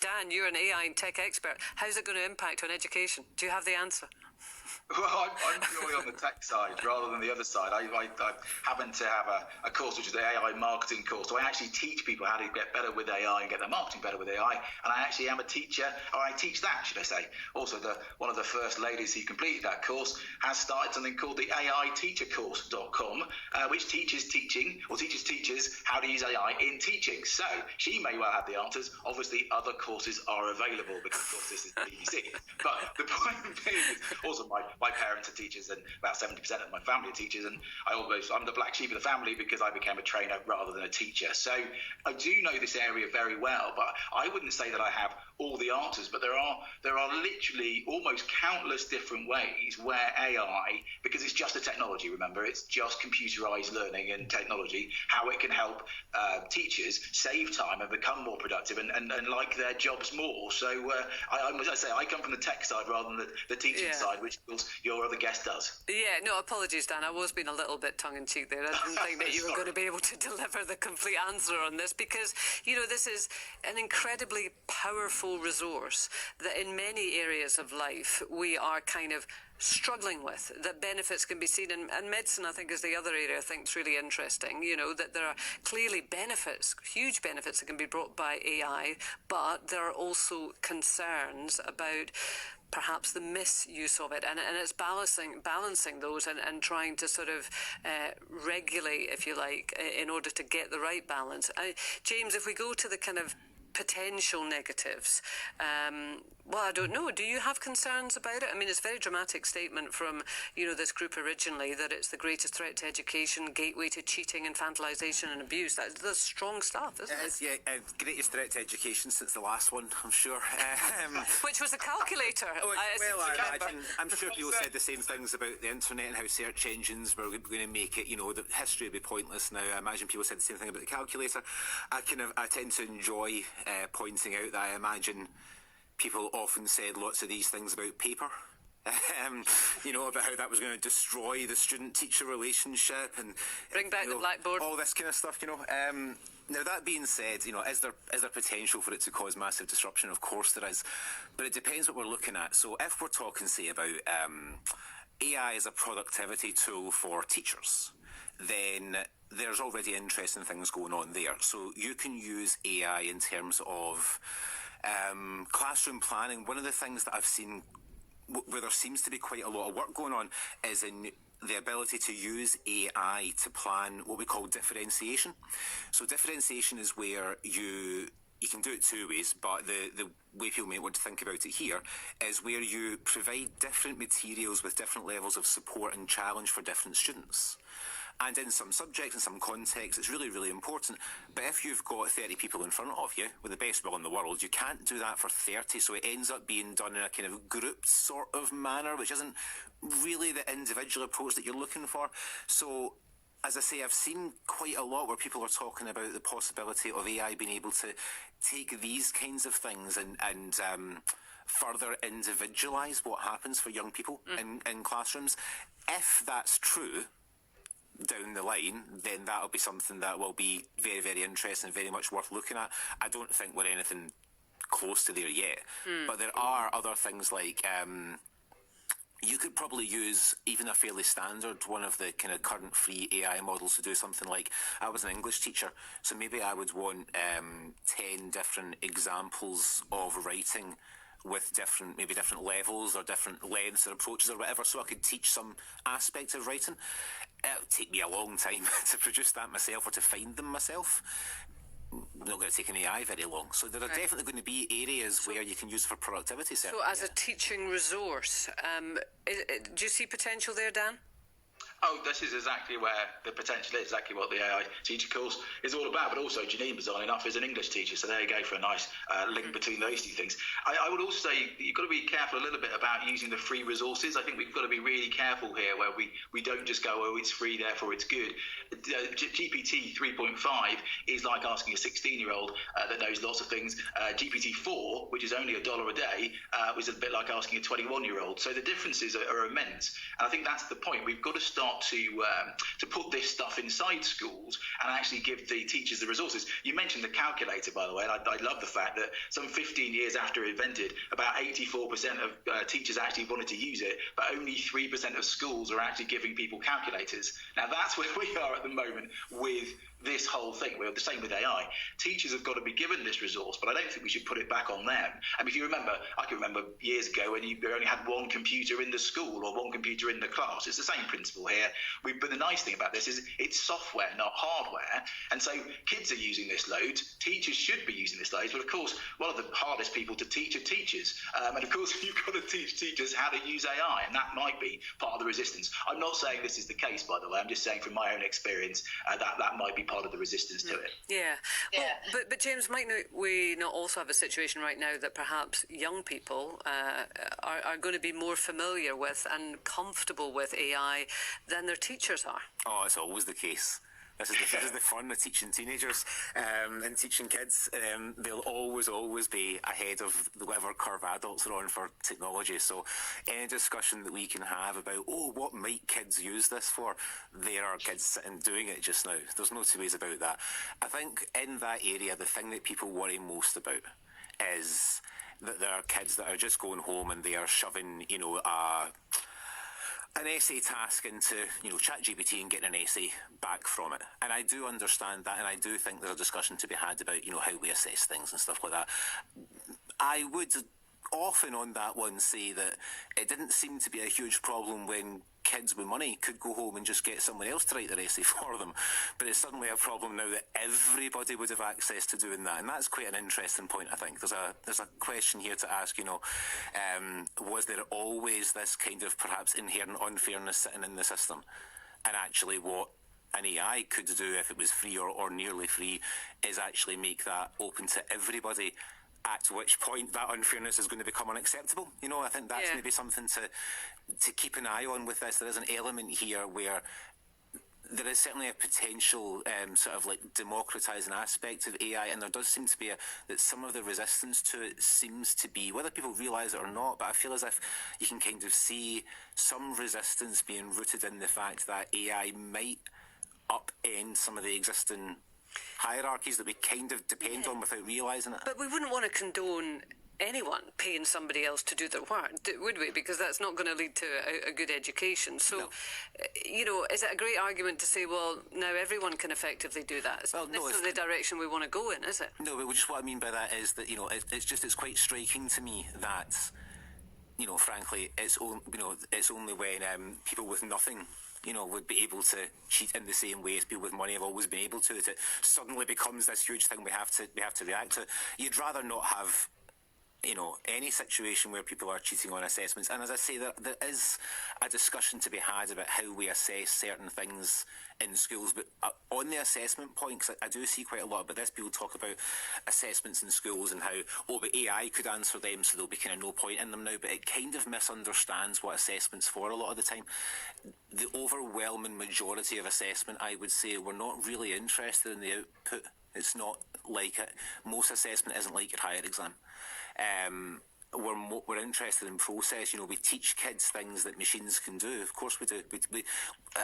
Dan, you're an AI and tech expert. How's it going to impact on education? Do you have the answer? Well, I'm purely on the tech side rather than the other side. I happen to have a course which is the AI marketing course. So I actually teach people how to get better with AI and get their marketing better with AI. And I actually am a teacher, or I teach that, should I say. Also, one of the first ladies who completed that course has started something called the AIteachercourse.com, which teaches teachers how to use AI in teaching. So she may well have the answers. Obviously, other courses are available because, of course, this is the BBC. But the point being is also my parents are teachers, and about 70% of my family are teachers, and I'm the black sheep of the family because I became a trainer rather than a teacher. So I do know this area very well, but I wouldn't say that I have all the answers, but there are literally almost countless different ways where AI, because it's just a technology, remember, it's just computerized learning and technology, how it can help teachers save time and become more productive and like their jobs more. So as I say, I come from the tech side rather than the teaching side, which your other guest does. Yeah, no, apologies, Dan. I was being a little bit tongue-in-cheek there. I didn't think that you were going to be able to deliver the complete answer on this because, this is an incredibly powerful resource that in many areas of life we are kind of struggling with, that benefits can be seen, and medicine, I think, is the other area I think is really interesting, that there are clearly benefits, huge benefits that can be brought by AI, but there are also concerns about perhaps the misuse of it, and it's balancing those and trying to sort of regulate, if you like, in order to get the right balance. James, if we go to the kind of potential negatives, well, I don't know. Do you have concerns about it? I mean, it's a very dramatic statement from, this group originally, that it's the greatest threat to education, gateway to cheating, infantilization and abuse. That's strong stuff, isn't it? Yeah, greatest threat to education since the last one, I'm sure. Which was the calculator. I'm sure people said the same things about the internet and how search engines were going to make it, that history would be pointless now. I imagine people said the same thing about the calculator. I tend to enjoy pointing out that I imagine people often said lots of these things about paper. About how that was going to destroy the student-teacher relationship and bring back the blackboard, all this kind of stuff. Now that being said, is there potential for it to cause massive disruption? Of course there is, but it depends what we're looking at. So if we're talking, say, about AI as a productivity tool for teachers, then there's already interesting things going on there. So you can use AI in terms of classroom planning. One of the things that I've seen where there seems to be quite a lot of work going on is in the ability to use AI to plan what we call differentiation. So differentiation is where you can do it two ways, but the way people may want to think about it here is where you provide different materials with different levels of support and challenge for different students. And in some subjects, in some contexts, it's really, really important. But if you've got 30 people in front of you with the best will in the world, you can't do that for 30. So it ends up being done in a kind of grouped sort of manner, which isn't really the individual approach that you're looking for. So, as I say, I've seen quite a lot where people are talking about the possibility of AI being able to take these kinds of things and further individualise what happens for young people in classrooms. If that's true, down the line, then that'll be something that will be very, very interesting, very much worth looking at. I don't think we're anything close to there yet, but there are other things like you could probably use even a fairly standard one of the kind of current free AI models to do something like, I was an English teacher, so maybe I would want 10 different examples of writing with different levels or different lengths or approaches or whatever, so I could teach some aspect of writing. It'll take me a long time to produce that myself or to find them myself. Not going to take an AI very long. So there are definitely going to be areas where you can use it for productivity. So as a teaching resource, do you see potential there, Dan? Oh, this is exactly where the potential is, exactly what the AI teacher course is all about. But also, Janine, bizarrely enough, is an English teacher. So there you go for a nice link between those two things. I would also say you've got to be careful a little bit about using the free resources. I think we've got to be really careful here where we don't just go, oh, it's free, therefore it's good. GPT 3.5 is like asking a 16-year-old that knows lots of things. GPT 4, which is only $1 a day, was a bit like asking a 21-year-old. So the differences are immense. And I think that's the point. We've got to start start to put this stuff inside schools and actually give the teachers the resources. You mentioned the calculator, by the way, and I love the fact that some 15 years after it invented, about 84% of teachers actually wanted to use it, but only 3% of schools are actually giving people calculators. Now, that's where we are at the moment with this whole thing. We're the same with AI. Teachers have got to be given this resource, but I don't think we should put it back on them. I mean, if you remember, I can remember years ago when you only had one computer in the school or one computer in the class. It's the same principle here. But the nice thing about this is it's software, not hardware. And so kids are using this loads. Teachers should be using this loads. But of course, one of the hardest people to teach are teachers. And of course, you've got to teach teachers how to use AI, and that might be part of the resistance. I'm not saying this is the case, by the way. I'm just saying from my own experience that might be part of the resistance to it. Yeah. Well, but James, might we not also have a situation right now that perhaps young people are going to be more familiar with and comfortable with AI than their teachers are? Oh, it's always the case. This is the fun of teaching teenagers and teaching kids. They'll always be ahead of whatever curve adults are on for technology. So any discussion that we can have about, what might kids use this for? There are kids sitting doing it just now. There's no two ways about that. I think in that area, the thing that people worry most about is that there are kids that are just going home and they are shoving, an essay task into, ChatGPT and getting an essay back from it. And I do understand that, and I do think there's a discussion to be had about, how we assess things and stuff like that. I would often on that one say that it didn't seem to be a huge problem when kids with money could go home and just get someone else to write their essay for them. But it's suddenly a problem now that everybody would have access to doing that. And that's quite an interesting point, I think. There's a question here to ask, was there always this kind of perhaps inherent unfairness sitting in the system? And actually what an AI could do if it was free or nearly free is actually make that open to everybody, at which point that unfairness is going to become unacceptable. I think that's maybe something to keep an eye on with this. There is an element here where there is certainly a potential sort of like democratising aspect of AI, and there does seem to be that some of the resistance to it seems to be, whether people realise it or not, but I feel as if you can kind of see some resistance being rooted in the fact that AI might upend some of the existing hierarchies that we kind of depend on without realising it. But we wouldn't want to condone anyone paying somebody else to do their work, would we? Because that's not going to lead to a good education. So, is it a great argument to say, well, now everyone can effectively do that? It's not necessarily the direction we want to go in, is it? No, but just what I mean by that is that, it's quite striking to me that, frankly, it's only when people with nothing would be able to cheat in the same way as people with money have always been able to, that it suddenly becomes this huge thing we have to react to. You'd rather not have any situation where people are cheating on assessments. And as I say, there is a discussion to be had about how we assess certain things in schools. But on the assessment point, because I do see quite a lot about this, people talk about assessments in schools and how, but AI could answer them, so there'll be kind of no point in them now. But it kind of misunderstands what assessment's for a lot of the time. The overwhelming majority of assessment, I would say, we're not really interested in the output. It's not like it. Most assessment isn't like your higher exam. We're interested in process. We teach kids things that machines can do. Of course we do.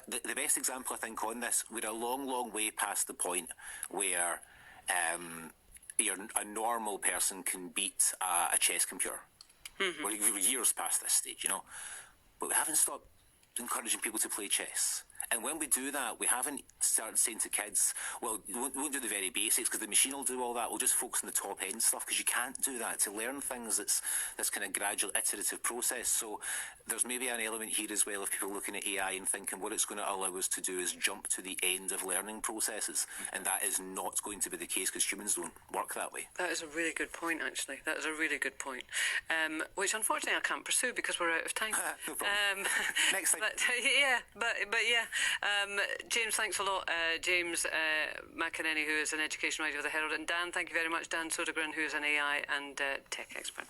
The best example, I think, on this, we're a long way past the point where a normal person can beat a chess computer. Mm-hmm. We're years past this stage, But we haven't stopped encouraging people to play chess. And when we do that, we haven't started saying to kids, well, we won't do the very basics because the machine will do all that. We'll just focus on the top end stuff, because you can't do that. To learn things, it's this kind of gradual iterative process. So there's maybe an element here as well of people looking at AI and thinking what it's going to allow us to do is jump to the end of learning processes. And that is not going to be the case, because humans don't work that way. That is a really good point, actually. That is a really good point. Which unfortunately I can't pursue because we're out of time. No problem. Next time. But yeah. James, thanks a lot. James McEnany, who is an education writer for the Herald, and Dan, thank you very much. Dan Sodergren, who is an AI and tech expert.